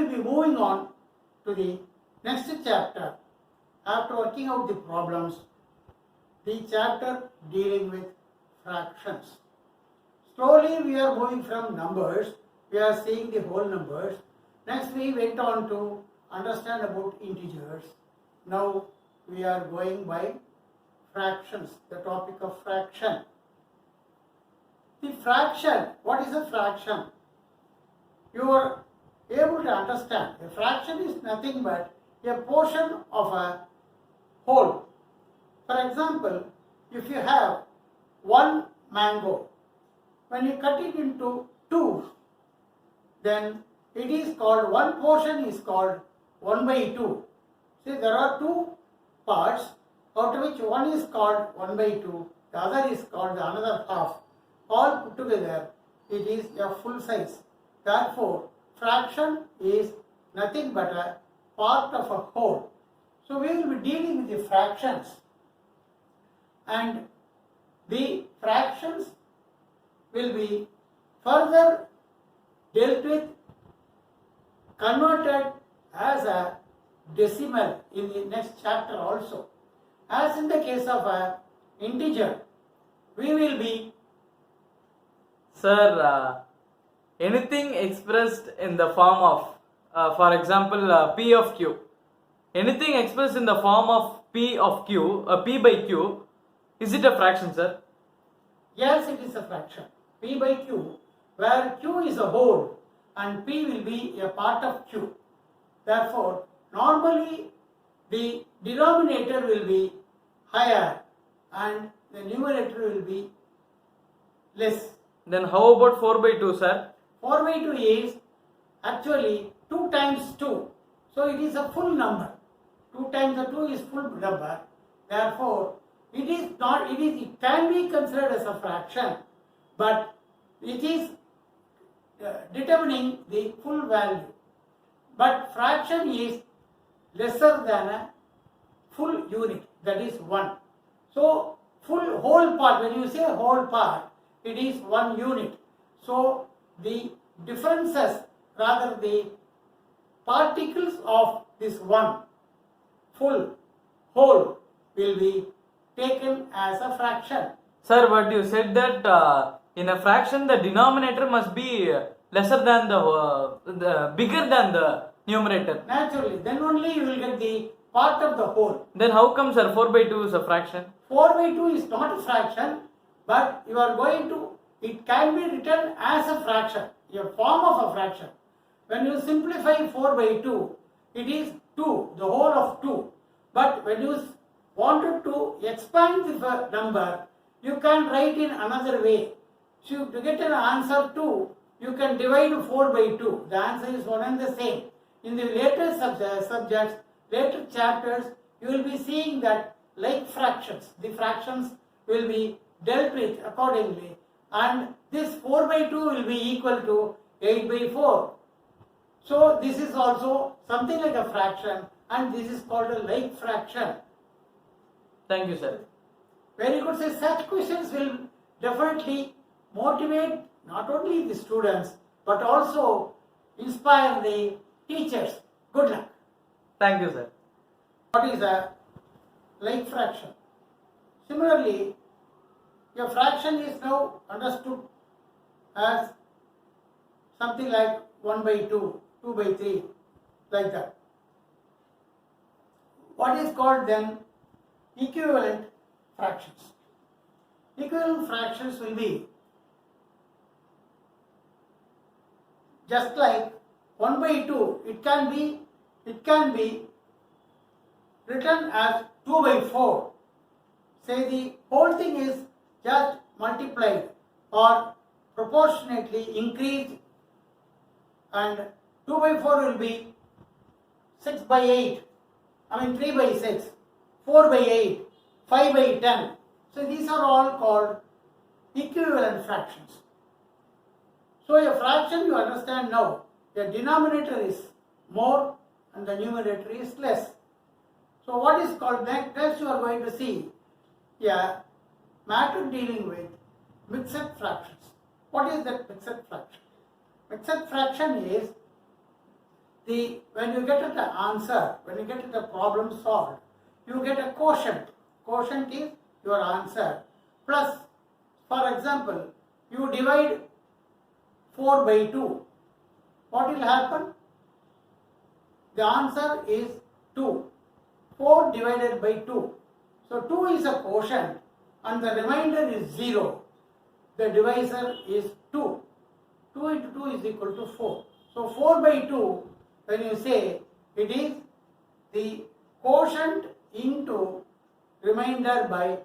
will be moving on to the next chapter after working out the problems, the chapter dealing with fractions. Slowly we are moving from numbers, we are seeing the whole numbers. Next we went on to understand about integers. Now we are going by fractions, the topic of fraction. The fraction, what is a fraction? You are able to understand. A fraction is nothing but a portion of a whole. For example, if you have one mango, when you cut it into two, then it is called, one portion is called 1 by 2. See, there are two parts, out of which one is called 1 by 2, the other is called the another half. All put together, it is a full size. Therefore, fraction is nothing but a part of a whole. So we will be dealing with the fractions, and the fractions will be further dealt with, converted as a decimal in the next chapter also. As in the case of a integer, we will be... Sir, anything expressed in the form of, for example, P of Q. Anything expressed in the form of P of Q, P by Q, is it a fraction, sir? Yes, it is a fraction. P by Q, where Q is a whole and P will be a part of Q. Therefore, normally the denominator will be higher and the numerator will be less. Then how about 4 by 2, sir? 4 by 2 is actually 2 times 2. So it is a full number. 2 times the 2 is full number. Therefore, it can be considered as a fraction, but it is determining the full value. But fraction is lesser than a full unit, that is 1. So whole part, when you say whole part, it is 1 unit. So the differences, rather the particles of this one full whole will be taken as a fraction. Sir, but you said that in a fraction the denominator must be lesser than the bigger than the numerator. Naturally, then only you will get the part of the whole. Then how come, sir, 4 by 2 is a fraction? 4 by 2 is not a fraction, but you are going to, it can be written as a fraction, a form of a fraction. When you simplify 4 by 2, it is 2, the whole of 2. But when you wanted to expand the number, you can write in another way. So to get an answer 2, you can divide 4 by 2. The answer is one and the same. In the later subjects, later chapters, you will be seeing that like fractions, the fractions will be dealt with accordingly, and this 4 by 2 will be equal to 8 by 4. So this is also something like a fraction, and this is called a like fraction. Thank you, sir. Very good. So such questions will definitely motivate not only the students but also inspire the teachers. Good luck. Thank you, sir. What is a like fraction? Similarly, a fraction is now understood as something like 1 by 2, 2 by 3, like that. What is called then equivalent fractions? Equivalent fractions will be just like 1 by 2, it can be written as 2 by 4. Say the whole thing is just multiplied or proportionately increased, and 2 by 4 will be 6 by 8, 3 by 6, 4 by 8, 5 by 10. So these are all called equivalent fractions. So a fraction, you understand now, the denominator is more and the numerator is less. So what is called next you are going to see a matter dealing with mixed fractions. What is that mixed fraction? Mixed fraction is when you get at the answer, when you get at the problem solved, you get a quotient. Quotient is your answer. Plus, for example, you divide 4 by 2. What will happen? The answer is 2. 4 divided by 2. So 2 is a quotient and the remainder is 0. The divisor is 2. 2 into 2 is equal to 4. So 4 by 2, when you say, it is the quotient into remainder by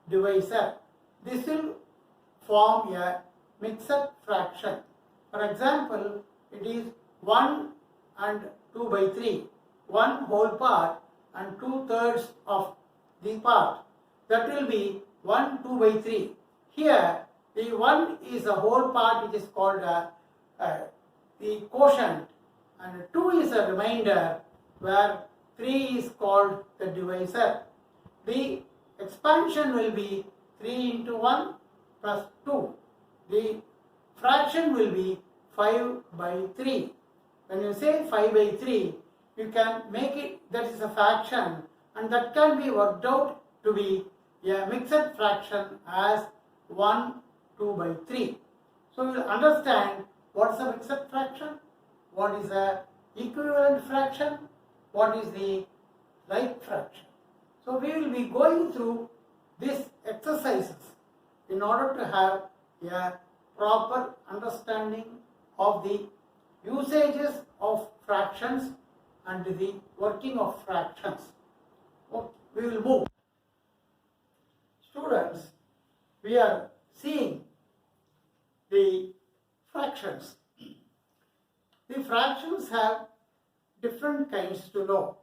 divisor. This will form a mixed fraction. For example, it is 1 and 2 by 3. 1 whole part and 2/3 of the part. That will be 1, 2 by 3. Here, the 1 is a whole part, which is called the quotient, and 2 is a remainder, where 3 is called the divisor. The expansion will be 3 into 1 plus 2. The fraction will be 5 by 3. When you say 5 by 3, you can make it, that is a fraction, and that can be worked out to be a mixed fraction as 1, 2 by 3. So we will understand what is a mixed fraction, what is a equivalent fraction, what is the like fraction. So we will be going through these exercises in order to have a proper understanding of the usages of fractions and the working of fractions. Okay, we will move. Students, we are seeing the fractions. The fractions have different kinds to know.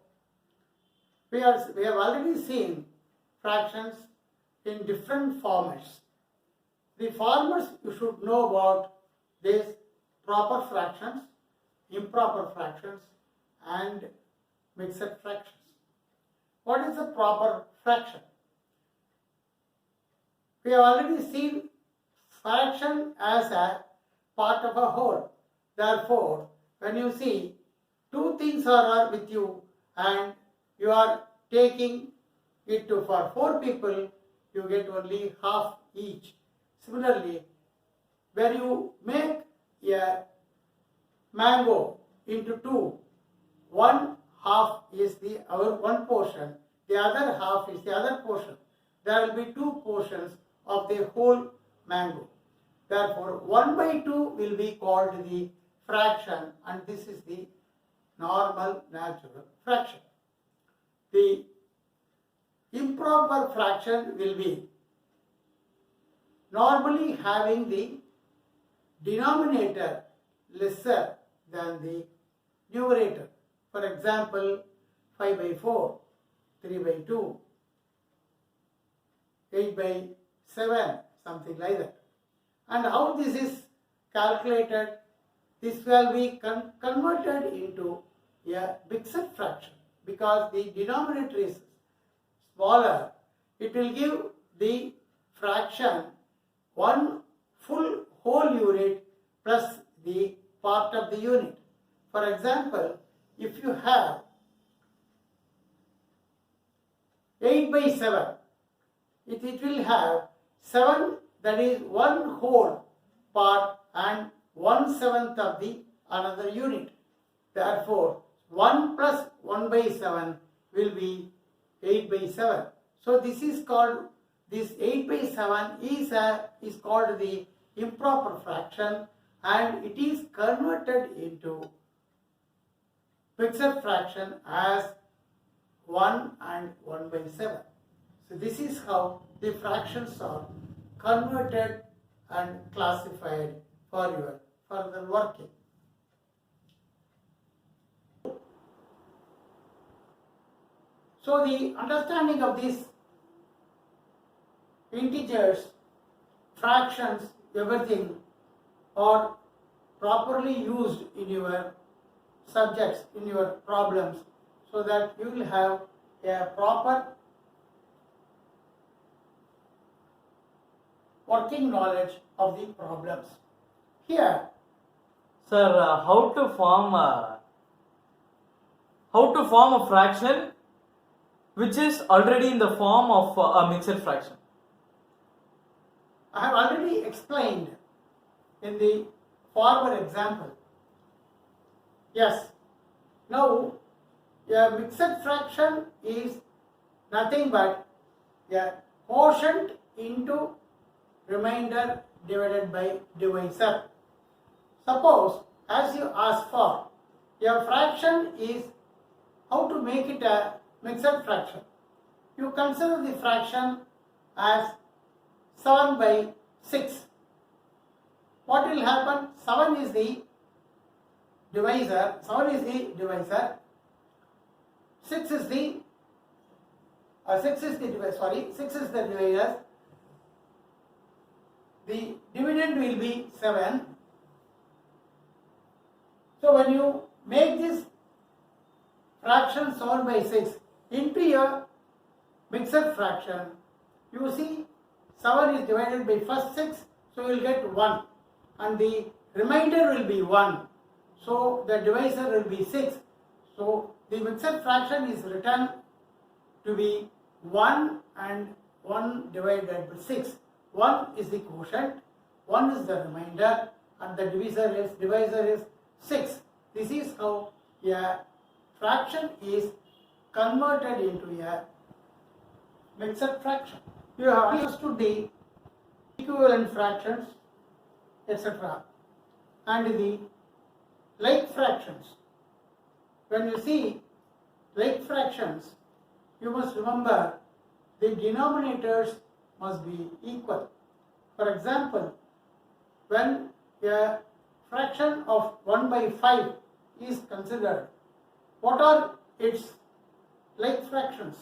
We have already seen fractions in different formats. The formats you should know about these proper fractions, improper fractions, and mixed fractions. What is a proper fraction? We have already seen fraction as a part of a whole. Therefore, when you see two things are with you and you are taking it to for 4 people, you get only half each. Similarly, when you make a mango into 2, one half is our one portion, the other half is the other portion. There will be 2 portions of the whole mango. Therefore, 1 by 2 will be called the fraction, and this is the normal natural fraction. The improper fraction will be normally having the denominator lesser than the numerator. For example, 5 by 4, 3 by 2, 8 by 7, something like that. And how this is calculated? This will be converted into a mixed fraction because the denominator is smaller. It will give the fraction 1 full whole unit plus the part of the unit. For example, if you have 8 by 7, it will have 7, that is 1 whole part and 1/7 of the another unit. Therefore, 1 plus 1 by 7 will be 8 by 7. So this is called, this 8 by 7 is called the improper fraction, and it is converted into mixed fraction as 1 and 1 by 7. So this is how the fractions are converted and classified for your further working. So the understanding of these integers, fractions, everything are properly used in your subjects, in your problems, so that you will have a proper working knowledge of the problems. Here, Sir, how to form how to form a fraction which is already in the form of a mixed fraction. I have already explained in the former example. Yes, now a mixed fraction is nothing but a quotient into remainder divided by divisor. Suppose, as you ask for, a fraction is how to make it a mixed fraction. You consider the fraction as 7 by 6. What will happen? 7 is the divisor, 6 is the divisor. The dividend will be 7. So when you make this fraction 7 by 6 into a mixed fraction, you see 7 is divided by first 6, so you will get 1, and the remainder will be 1. So the divisor will be 6. So the mixed fraction is written to be 1 and 1 divided by 6. 1 is the quotient, 1 is the remainder, and the divisor is 6. This is how a fraction is converted into a mixed fraction. You have understood the equivalent fractions, etc., and the like fractions. When you see like fractions, you must remember the denominators must be equal. For example, when a fraction of 1 by 5 is considered, what are its like fractions?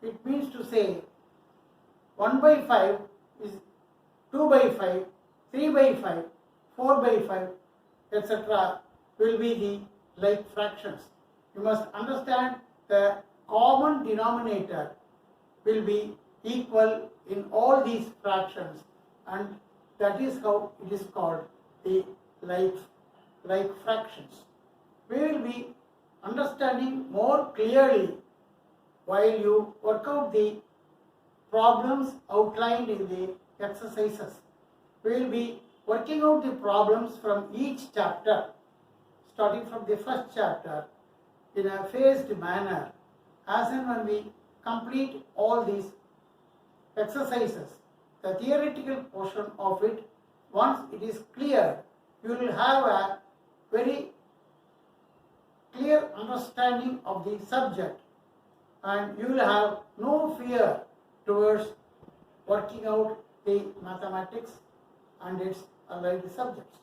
It means to say 1 by 5 is 2 by 5, 3 by 5, 4 by 5, etc. will be the like fractions. You must understand the common denominator will be equal in all these fractions, and that is how it is called the like fractions. We will be understanding more clearly while you work out the problems outlined in the exercises. We will be working out the problems from each chapter, starting from the first chapter in a phased manner. As and when we complete all these exercises, the theoretical portion of it, once it is clear, you will have a very clear understanding of the subject, and you will have no fear towards working out the mathematics and its allied subjects.